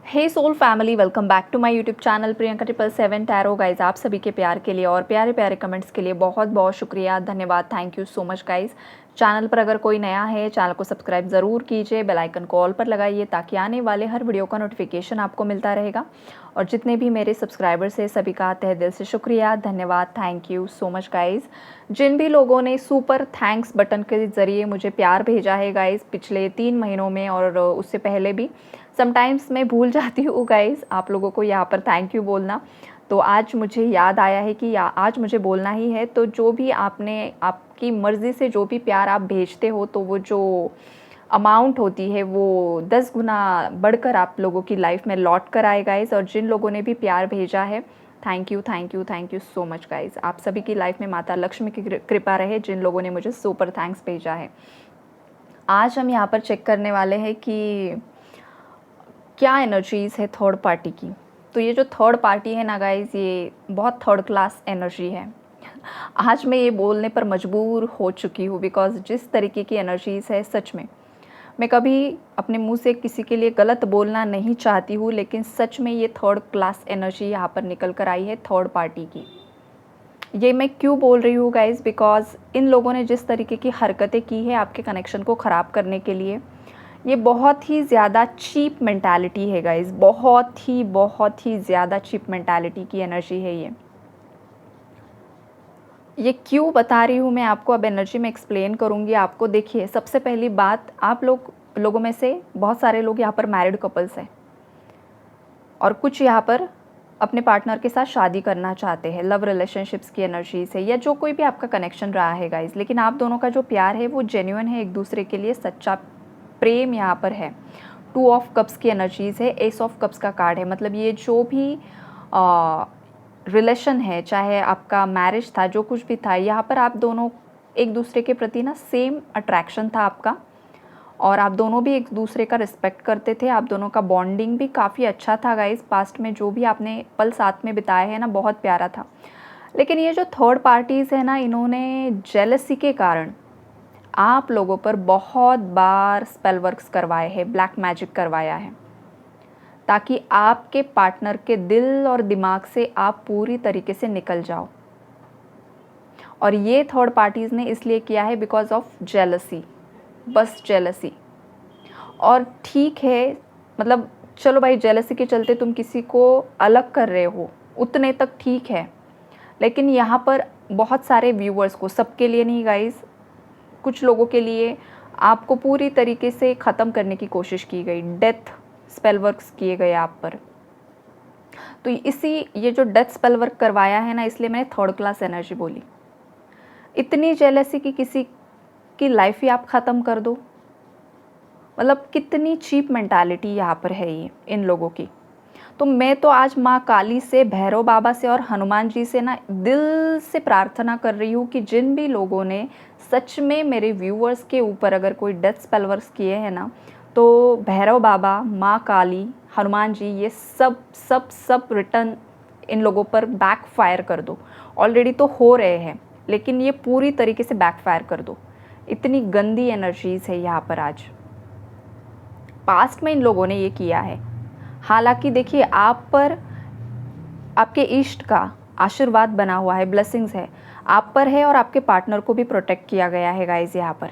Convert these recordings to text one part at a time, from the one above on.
Hey soul family, welcome back to my YouTube channel Priyanka 777 tarot. Guys, आप सभी के प्यार के लिए और प्यारे प्यारे कमेंट्स के लिए बहुत बहुत शुक्रिया, धन्यवाद, thank you so much guys. Channel पर अगर कोई नया है, चैनल को सब्सक्राइब ज़रूर कीजिए, बेल आइकन को ऑल पर लगाइए ताकि आने वाले हर वीडियो का नोटिफिकेशन आपको मिलता रहेगा। और जितने भी मेरे सब्सक्राइबर्स हैं सभी का तहे दिल से शुक्रिया, धन्यवाद, thank you so much guys. जिन भी लोगों ने सुपर थैंक्स बटन के ज़रिए मुझे प्यार भेजा है गाइज़ पिछले 3 महीनों में और उससे पहले भी, समटाइम्स मैं भूल जाती हूँ गाइज़ आप लोगों को यहाँ पर थैंक यू बोलना। तो आज मुझे याद आया है कि आज मुझे बोलना ही है। तो जो भी आपकी मर्ज़ी से जो भी प्यार आप भेजते हो, तो वो जो अमाउंट होती है वो 10 गुना बढ़कर आप लोगों की लाइफ में लौट कर आए गाइज़। और जिन लोगों ने भी प्यार भेजा है, thank you thank you thank you so much guys. आप सभी की लाइफ में माता लक्ष्मी की कृपा रहे, जिन लोगों ने मुझे सुपर थैंक्स भेजा है। आज हम यहाँ पर चेक करने वाले हैं कि क्या एनर्जीज़ है थर्ड पार्टी की। तो ये जो थर्ड पार्टी है ना गाइज़, ये बहुत थर्ड क्लास एनर्जी है। आज मैं ये बोलने पर मजबूर हो चुकी हूँ बिकॉज़ जिस तरीके की एनर्जीज़ है, सच में मैं कभी अपने मुंह से किसी के लिए गलत बोलना नहीं चाहती हूँ, लेकिन सच में ये थर्ड क्लास एनर्जी यहाँ पर निकल कर आई है थर्ड पार्टी की। ये मैं क्यों बोल रही हूँ गाइज़, बिकॉज़ इन लोगों ने जिस तरीके की हरकतें की है आपके कनेक्शन को ख़राब करने के लिए, ये बहुत ही ज़्यादा चीप मेंटालिटी है गाइज़। बहुत ही ज़्यादा चीप मेंटालिटी की एनर्जी है ये क्यों बता रही हूँ मैं आपको, अब एनर्जी में एक्सप्लेन करूँगी आपको। देखिए, सबसे पहली बात, आप लोगों में से बहुत सारे लोग यहाँ पर मैरिड कपल्स हैं और कुछ यहाँ पर अपने पार्टनर के साथ शादी करना चाहते हैं। लव रिलेशनशिप्स की एनर्जी से या जो कोई भी आपका कनेक्शन रहा है गाइज़, लेकिन आप दोनों का जो प्यार है वो जेन्युइन है, एक दूसरे के लिए सच्चा प्रेम यहाँ पर है। 2 ऑफ कप्स की एनर्जीज़ है, एस ऑफ कप्स का कार्ड है। मतलब ये जो भी रिलेशन है, चाहे आपका मैरिज था, जो कुछ भी था, यहाँ पर आप दोनों एक दूसरे के प्रति ना सेम अट्रैक्शन था आपका, और आप दोनों भी एक दूसरे का रिस्पेक्ट करते थे। आप दोनों का बॉन्डिंग भी काफ़ी अच्छा था गाइज़। पास्ट में जो भी आपने पल साथ में बिताए हैं ना, बहुत प्यारा था। लेकिन ये जो थर्ड पार्टीज़ है ना, इन्होंने जेलसी के कारण आप लोगों पर बहुत बार स्पेल वर्क्स करवाए हैं, ब्लैक मैजिक करवाया है, ताकि आपके पार्टनर के दिल और दिमाग से आप पूरी तरीके से निकल जाओ। और ये थर्ड पार्टीज़ ने इसलिए किया है बिकॉज ऑफ जेलसी, बस जेलसी। और ठीक है, मतलब चलो भाई, जेलसी के चलते तुम किसी को अलग कर रहे हो, उतने तक ठीक है। लेकिन यहाँ पर बहुत सारे व्यूअर्स को, सबके लिए नहीं गाइज़, कुछ लोगों के लिए आपको पूरी तरीके से ख़त्म करने की कोशिश की गई, डेथ स्पेल वर्क्स किए गए आप पर। तो ये जो डेथ स्पेल वर्क करवाया है ना, इसलिए मैंने थर्ड क्लास एनर्जी बोली। इतनी जेलसी कि किसी की लाइफ ही आप ख़त्म कर दो, मतलब कितनी चीप मेंटालिटी यहाँ पर है ये इन लोगों की। तो मैं तो आज माँ काली से, भैरव बाबा से और हनुमान जी से ना दिल से प्रार्थना कर रही हूँ कि जिन भी लोगों ने सच में मेरे व्यूअर्स के ऊपर अगर कोई डेथ स्पेल वर्क्स किए हैं ना, तो भैरव बाबा, माँ काली, हनुमान जी, ये सब सब सब रिटर्न इन लोगों पर बैकफायर कर दो। ऑलरेडी तो हो रहे हैं, लेकिन ये पूरी तरीके से बैकफायर कर दो। इतनी गंदी एनर्जीज़ है यहाँ पर आज। पास्ट में इन लोगों ने ये किया है। हालांकि देखिए, आप पर आपके इष्ट का आशीर्वाद बना हुआ है, ब्लेसिंग्स है आप पर है, और आपके पार्टनर को भी प्रोटेक्ट किया गया है गाइज यहाँ पर।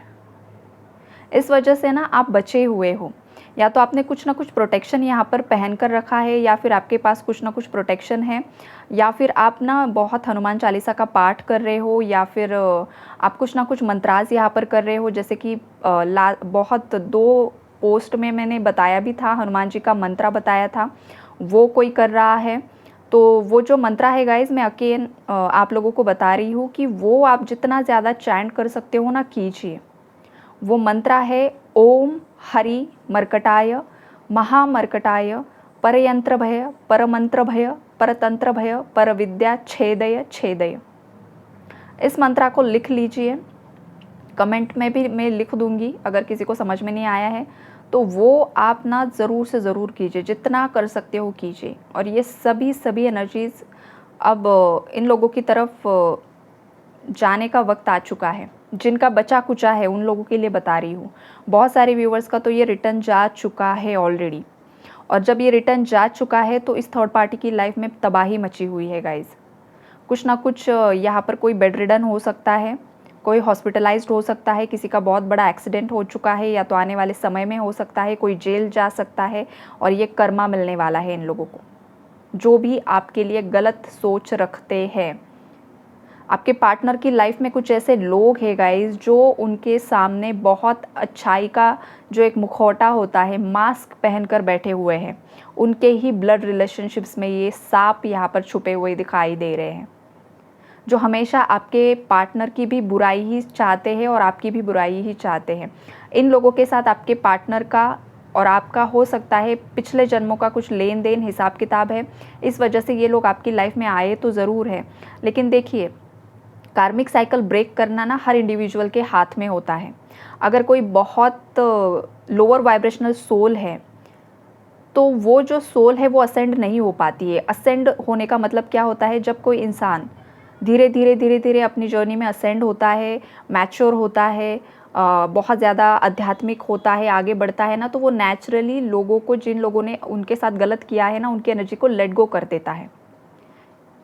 इस वजह से ना आप बचे हुए हो, या तो आपने कुछ ना कुछ प्रोटेक्शन यहाँ पर पहन कर रखा है, या फिर आपके पास कुछ ना कुछ प्रोटेक्शन है, या फिर आप ना बहुत हनुमान चालीसा का पाठ कर रहे हो, या फिर आप कुछ ना कुछ मंत्रास यहाँ पर कर रहे हो। जैसे कि बहुत 2 पोस्ट में मैंने बताया भी था, हनुमान जी का मंत्रा बताया था, वो कोई कर रहा है। तो वो जो मंत्रा है गाइज, मैं अगेन आप लोगों को बता रही हूँ कि वो आप जितना ज़्यादा चैंट कर सकते हो ना, कीजिए। वो मंत्रा है ओम हरि मर्कटाय महामर्कटाय परयंत्र भय परमंत्र भय परतंत्र भय परविद्या छेदय छेदय। इस मंत्रा को लिख लीजिए, कमेंट में भी मैं लिख दूंगी अगर किसी को समझ में नहीं आया है तो। वो आप ना ज़रूर से ज़रूर कीजिए, जितना कर सकते हो कीजिए। और ये सभी एनर्जीज़ अब इन लोगों की तरफ जाने का वक्त आ चुका है। जिनका बचा कुचा है उन लोगों के लिए बता रही हूँ। बहुत सारे व्यूवर्स का तो ये रिटर्न जा चुका है ऑलरेडी। और जब ये रिटर्न जा चुका है तो इस थर्ड पार्टी की लाइफ में तबाही मची हुई है गाइज़। कुछ ना कुछ यहाँ पर कोई बेड रिडन हो सकता है, कोई हॉस्पिटलाइज्ड हो सकता है, किसी का बहुत बड़ा एक्सीडेंट हो चुका है या तो आने वाले समय में हो सकता है, कोई जेल जा सकता है और ये कर्मा मिलने वाला है इन लोगों को, जो भी आपके लिए गलत सोच रखते हैं। आपके पार्टनर की लाइफ में कुछ ऐसे लोग हैं गाइस जो उनके सामने बहुत अच्छाई का जो एक मुखौटा होता है, मास्क पहनकर बैठे हुए हैं। उनके ही ब्लड रिलेशनशिप्स में ये सांप यहाँ पर छुपे हुए दिखाई दे रहे हैं, जो हमेशा आपके पार्टनर की भी बुराई ही चाहते हैं और आपकी भी बुराई ही चाहते हैं। इन लोगों के साथ आपके पार्टनर का और आपका हो सकता है पिछले जन्मों का कुछ लेन देन हिसाब किताब है। इस वजह से ये लोग आपकी लाइफ में आए तो ज़रूर है, लेकिन देखिए कार्मिक साइकिल ब्रेक करना ना हर इंडिविजुअल के हाथ में होता है। अगर कोई बहुत लोअर वाइब्रेशनल सोल है तो वो जो सोल है वो असेंड नहीं हो पाती है। असेंड होने का मतलब क्या होता है, जब कोई इंसान धीरे धीरे अपनी जर्नी में असेंड होता है, मैच्योर होता है, बहुत ज़्यादा आध्यात्मिक होता है, आगे बढ़ता है ना, तो वो नेचुरली लोगों को, जिन लोगों ने उनके साथ गलत किया है ना, उनकी एनर्जी को लेट गो कर देता है।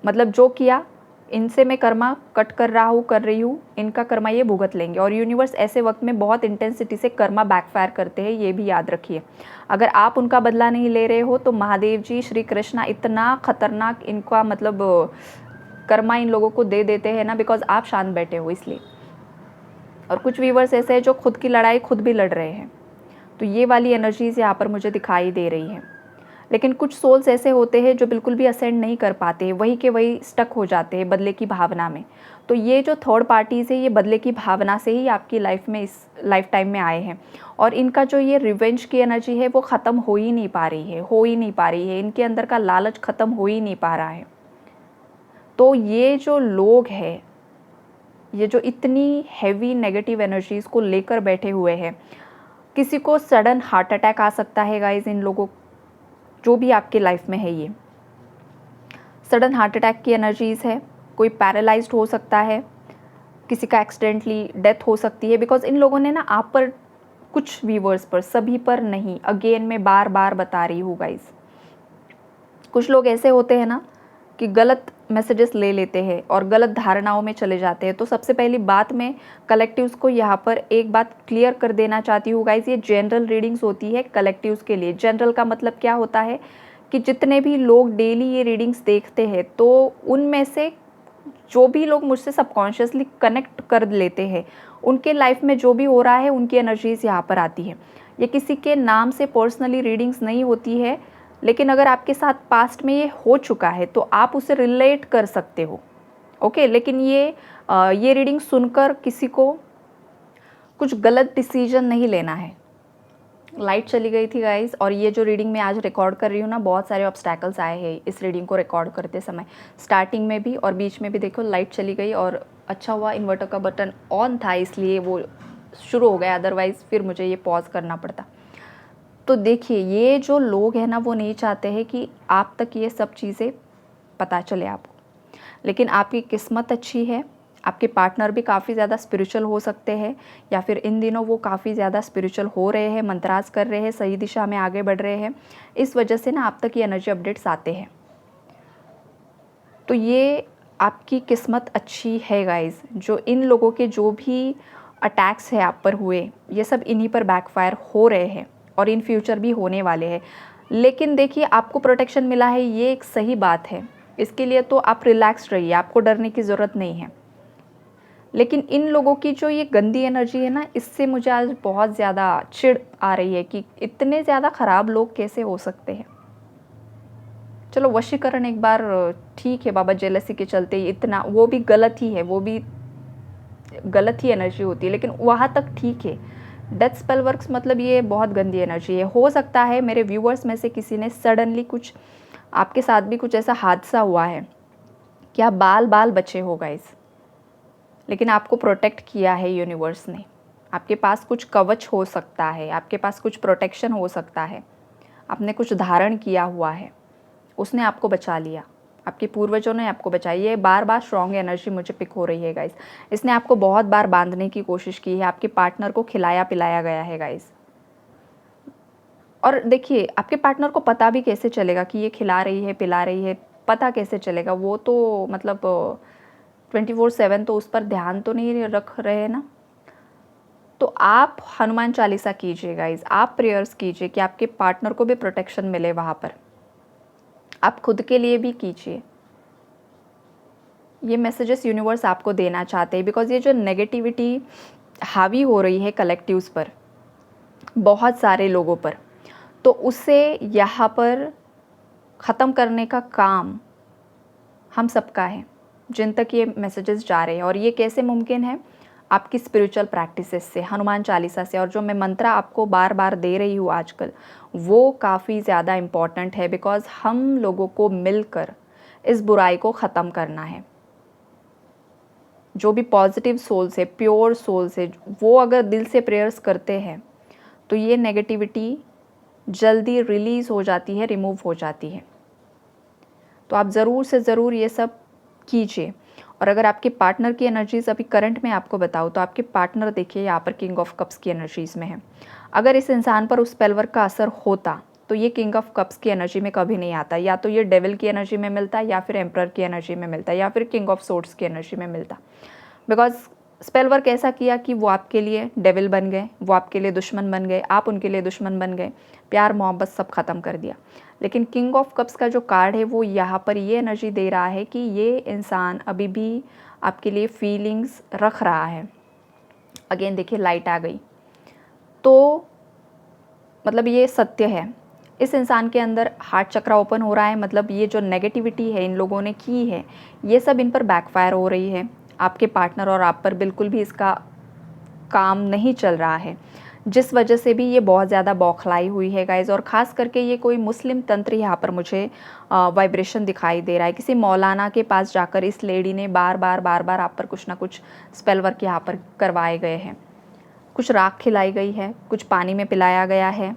मतलब जो किया, इनसे मैं कर्मा कट कर रहा हूँ, कर रही हूँ, इनका कर्मा ये भुगत लेंगे। और यूनिवर्स ऐसे वक्त में बहुत इंटेंसिटी से कर्मा बैकफायर करते हैं, ये भी याद रखिए। अगर आप उनका बदला नहीं ले रहे हो तो महादेव जी, श्री कृष्णा इतना खतरनाक इनका मतलब कर्मा इन लोगों को दे देते हैं ना, बिकॉज आप शांत बैठे हो इसलिए। और कुछ व्यूवर्स ऐसे हैं जो खुद की लड़ाई खुद भी लड़ रहे हैं, तो ये वाली एनर्जीज यहाँ पर मुझे दिखाई दे रही है। लेकिन कुछ सोल्स ऐसे होते हैं जो बिल्कुल भी असेंड नहीं कर पाते हैं, वही के वही स्टक हो जाते हैं बदले की भावना में। तो ये जो थर्ड पार्टीज़ है ये बदले की भावना से ही आपकी लाइफ में, इस लाइफ टाइम में आए हैं। और इनका जो ये रिवेंज की एनर्जी है वो ख़त्म हो ही नहीं पा रही है, इनके अंदर का लालच ख़त्म हो ही नहीं पा रहा है। तो ये जो लोग हैं, ये जो इतनी हैवी नेगेटिव एनर्जीज़ को लेकर बैठे हुए हैं, किसी को सडन हार्ट अटैक आ सकता है गाइज। इन लोगों, जो भी आपके लाइफ में है, ये सडन हार्ट अटैक की एनर्जीज़ है। कोई पैरालाइज्ड हो सकता है, किसी का एक्सीडेंटली डेथ हो सकती है, बिकॉज इन लोगों ने ना आप पर, कुछ व्यूवर्स पर, सभी पर नहीं, अगेन मैं बार बार बता रही हूँ गाइज, कुछ लोग ऐसे होते हैं ना कि गलत मैसेजेस ले लेते हैं और गलत धारणाओं में चले जाते हैं। तो सबसे पहली बात मैं कलेक्टिव्स को यहाँ पर एक बात क्लियर कर देना चाहती हूँ गाइज, ये जनरल रीडिंग्स होती है कलेक्टिव्स के लिए। जनरल का मतलब क्या होता है कि जितने भी लोग डेली ये रीडिंग्स देखते हैं, तो उनमें से जो भी लोग मुझसे सबकॉन्शियसली कनेक्ट कर लेते हैं, उनके लाइफ में जो भी हो रहा है उनकी एनर्जीज़ यहाँ पर आती है। ये किसी के नाम से पर्सनली रीडिंग्स नहीं होती है, लेकिन अगर आपके साथ पास्ट में ये हो चुका है तो आप उसे रिलेट कर सकते हो, ओके। लेकिन ये रीडिंग सुनकर किसी को कुछ गलत डिसीजन नहीं लेना है। लाइट चली गई थी गाइस, और ये जो रीडिंग मैं आज रिकॉर्ड कर रही हूँ ना, बहुत सारे ऑब्स्टैकल्स आए हैं इस रीडिंग को रिकॉर्ड करते समय, स्टार्टिंग में भी और बीच में भी। देखो लाइट चली गई और अच्छा हुआ इन्वर्टर का बटन ऑन था इसलिए वो शुरू हो गया, अदरवाइज़ फिर मुझे ये पॉज करना पड़ता। तो देखिए ये जो लोग हैं ना, वो नहीं चाहते हैं कि आप तक ये सब चीज़ें पता चले आपको, लेकिन आपकी किस्मत अच्छी है। आपके पार्टनर भी काफ़ी ज़्यादा स्पिरिचुअल हो सकते हैं, या फिर इन दिनों वो काफ़ी ज़्यादा स्पिरिचुअल हो रहे हैं, मंत्रास कर रहे हैं, सही दिशा में आगे बढ़ रहे हैं। इस वजह से ना आप तक ये एनर्जी अपडेट्स आते हैं। तो ये आपकी किस्मत अच्छी है गाइज। जो इन लोगों के जो भी अटैक्स है आप पर हुए, ये सब इन्हीं पर बैकफायर हो रहे हैं और इन फ्यूचर भी होने वाले हैं। लेकिन देखिए आपको प्रोटेक्शन मिला है, ये एक सही बात है। इसके लिए तो आप रिलैक्स रहिए, आपको डरने की ज़रूरत नहीं है। लेकिन इन लोगों की जो ये गंदी एनर्जी है ना, इससे मुझे आज बहुत ज़्यादा चिढ़ आ रही है कि इतने ज़्यादा ख़राब लोग कैसे हो सकते हैं। चलो वशीकरण एक बार ठीक है बाबा, जेलसी के चलते ही इतना, वो भी गलत ही है, वो भी गलत ही एनर्जी होती है, लेकिन वहाँ तक ठीक है। डेथ स्पेल वर्क्स मतलब ये बहुत गंदी एनर्जी है। हो सकता है मेरे व्यूअर्स में से किसी ने सडनली, कुछ आपके साथ भी कुछ ऐसा हादसा हुआ है कि आप बाल बाल बचे हो गाइस, लेकिन आपको प्रोटेक्ट किया है यूनिवर्स ने। आपके पास कुछ कवच हो सकता है, आपके पास कुछ प्रोटेक्शन हो सकता है, आपने कुछ धारण किया हुआ है, उसने आपको बचा लिया, आपके पूर्वजों ने आपको बचाई। ये बार बार स्ट्रॉन्ग एनर्जी मुझे पिक हो रही है गाइस। इसने आपको बहुत बार बांधने की कोशिश की है, आपके पार्टनर को खिलाया पिलाया गया है गाइस। और देखिए आपके पार्टनर को पता भी कैसे चलेगा कि ये खिला रही है, पिला रही है, पता कैसे चलेगा? वो तो मतलब 24/7 तो उस पर ध्यान तो नहीं रख रहे हैं ना। तो आप हनुमान चालीसा कीजिए गाइज़, आप प्रेयर्स कीजिए कि आपके पार्टनर को भी प्रोटेक्शन मिले वहाँ पर। आप खुद के लिए भी कीजिए। ये मैसेजेस यूनिवर्स आपको देना चाहते हैं, बिकॉज़ ये जो नेगेटिविटी हावी हो रही है कलेक्टिव्स पर, बहुत सारे लोगों पर, तो उसे यहाँ पर ख़त्म करने का काम हम सबका है, जिन तक ये मैसेजेस जा रहे हैं। और ये कैसे मुमकिन है? आपकी स्पिरिचुअल प्रैक्टिसेस से, हनुमान चालीसा से। और जो मैं मंत्र आपको बार बार दे रही हूँ आजकल, वो काफ़ी ज़्यादा इम्पॉर्टेंट है, बिकॉज़ हम लोगों को मिलकर इस बुराई को ख़त्म करना है। जो भी पॉजिटिव सोल्स है, प्योर सोल्स है, वो अगर दिल से प्रेयर्स करते हैं तो ये नेगेटिविटी जल्दी रिलीज़ हो जाती है, रिमूव हो जाती है। तो आप ज़रूर से ज़रूर ये सब कीजिए। और अगर आपके पार्टनर की एनर्जीज़ अभी करंट में आपको बताऊँ, तो आपके पार्टनर देखिए यहाँ पर किंग ऑफ कप्स की एनर्जीज़ में है। अगर इस इंसान पर उस स्पेल वर्क का असर होता तो ये किंग ऑफ कप्स की एनर्जी में कभी नहीं आता। या तो ये डेविल की एनर्जी में मिलता, या फिर एम्परर की एनर्जी में मिलता, या फिर किंग ऑफ सोर्ड्स की एनर्जी में मिलता। बिकॉज स्पेल वर्क ऐसा किया कि वो आपके लिए डेविल बन गए, वो आपके लिए दुश्मन बन गए, आप उनके लिए दुश्मन बन गए, प्यार मोहब्बत सब ख़त्म कर दिया। लेकिन किंग ऑफ कप्स का जो कार्ड है वो यहाँ पर ये एनर्जी दे रहा है कि ये इंसान अभी भी आपके लिए फीलिंग्स रख रहा है। अगेन देखिए लाइट आ गई, तो मतलब ये सत्य है। इस इंसान के अंदर हार्ट चक्रा ओपन हो रहा है, मतलब ये जो नेगेटिविटी है इन लोगों ने की है, ये सब इन पर बैकफायर हो रही है। आपके पार्टनर और आप पर बिल्कुल भी इसका काम नहीं चल रहा है, जिस वजह से भी ये बहुत ज़्यादा बौखलाई हुई है गाइज़। और ख़ास करके ये कोई मुस्लिम तंत्र यहाँ पर मुझे वाइब्रेशन दिखाई दे रहा है। किसी मौलाना के पास जाकर इस लेडी ने बार बार आप पर कुछ ना कुछ स्पेल वर्क यहाँ पर करवाए गए हैं। कुछ राख खिलाई गई है, कुछ पानी में पिलाया गया है,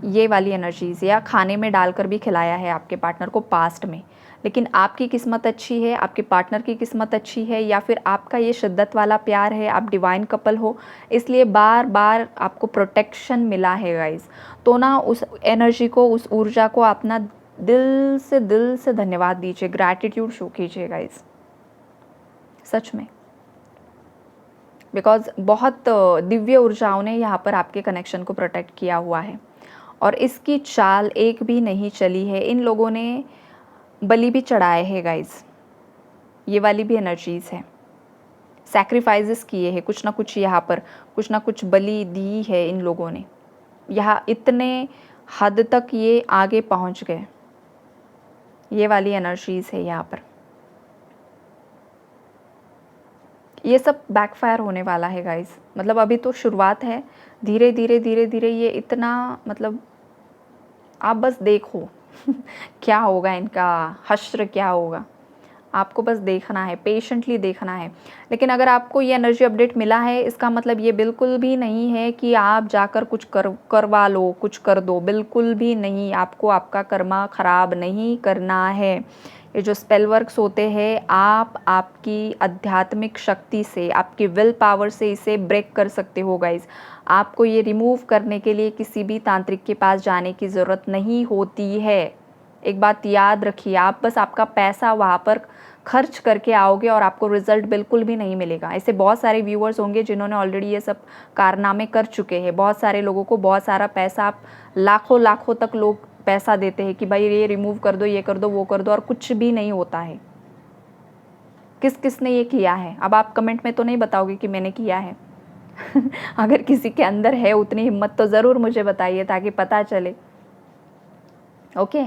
ये वाली एनर्जीज़, या खाने में डालकर भी खिलाया है आपके पार्टनर को पास्ट में। लेकिन आपकी किस्मत अच्छी है, आपके पार्टनर की किस्मत अच्छी है, या फिर आपका ये शिद्दत वाला प्यार है, आप डिवाइन कपल हो, इसलिए बार बार आपको प्रोटेक्शन मिला है गाइज़। तो ना उस एनर्जी को, उस ऊर्जा को अपना दिल से धन्यवाद दीजिए, ग्रैटिट्यूड शो कीजिए गाइज़, सच में। बिकॉज़ बहुत दिव्य ऊर्जाओं ने यहाँ पर आपके कनेक्शन को प्रोटेक्ट किया हुआ है, और इसकी चाल एक भी नहीं चली है। इन लोगों ने बलि भी चढ़ाए हैं गाइज़, ये वाली भी एनर्जीज़ है। सैक्रिफाइसेस किए हैं, कुछ ना कुछ यहाँ पर कुछ ना कुछ बलि दी है इन लोगों ने। यहाँ इतने हद तक ये आगे पहुँच गए, ये वाली एनर्जीज़ है यहाँ पर। ये सब बैकफायर होने वाला है गाइज़, मतलब अभी तो शुरुआत है। धीरे धीरे ये इतना, मतलब आप बस देखो क्या होगा, इनका हश्र क्या होगा, आपको बस देखना है, पेशेंटली देखना है। लेकिन अगर आपको ये एनर्जी अपडेट मिला है, इसका मतलब ये बिल्कुल भी नहीं है कि आप जाकर कुछ करवा लो, कुछ कर दो, बिल्कुल भी नहीं। आपको आपका कर्मा ख़राब नहीं करना है। ये जो स्पेल वर्क्स होते हैं, आप आपकी आध्यात्मिक शक्ति से, आपकी विल पावर से इसे ब्रेक कर सकते हो गाइज़। आपको ये रिमूव करने के लिए किसी भी तांत्रिक के पास जाने की ज़रूरत नहीं होती है। एक बात याद रखिए, आप बस आपका पैसा वहाँ पर खर्च करके आओगे और आपको रिज़ल्ट बिल्कुल भी नहीं मिलेगा। ऐसे बहुत सारे व्यूअर्स होंगे जिन्होंने ऑलरेडी ये सब कारनामे कर चुके हैं। बहुत सारे लोगों को बहुत सारा पैसा, आप लाखों तक लोग पैसा देते हैं कि भाई ये रिमूव कर दो, ये कर दो, वो कर दो, और कुछ भी नहीं होता है। किसने ये किया है? अब आप कमेंट में तो नहीं बताओगे कि मैंने किया है अगर किसी के अंदर है उतनी हिम्मत तो ज़रूर मुझे बताइए, ताकि पता चले। ओके,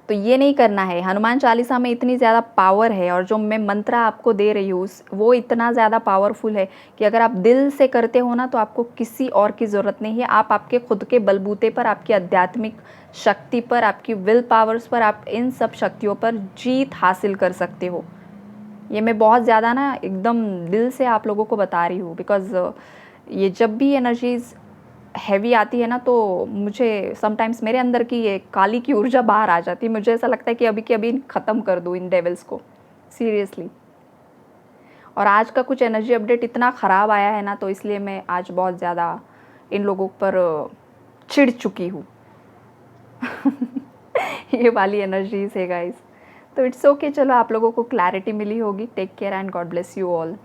तो ये नहीं करना है। हनुमान चालीसा में इतनी ज़्यादा पावर है, और जो मैं मंत्र आपको दे रही हूँ वो इतना ज़्यादा पावरफुल है कि अगर आप दिल से करते हो ना, तो आपको किसी और की ज़रूरत नहीं है। आप आपके खुद के बलबूते पर, आपकी आध्यात्मिक शक्ति पर, आपकी विल पावर्स पर, आप इन सब शक्तियों पर जीत हासिल कर सकते हो। ये मैं बहुत ज़्यादा ना एकदम दिल से आप लोगों को बता रही हूँ, बिकॉज़ ये जब भी एनर्जीज़ हैवी आती है ना, तो मुझे समटाइम्स मेरे अंदर की ये काली की ऊर्जा बाहर आ जाती है। मुझे ऐसा लगता है कि अभी के अभी ख़त्म कर दूँ इन डेविल्स को, सीरियसली। और आज का कुछ एनर्जी अपडेट इतना ख़राब आया है ना, तो इसलिए मैं आज बहुत ज़्यादा इन लोगों पर चिढ़ चुकी हूँ। ये वाली एनर्जीज है गाइस। तो इट्स ओके, चलो आप लोगों को क्लैरिटी मिली होगी। Take care and God bless you all.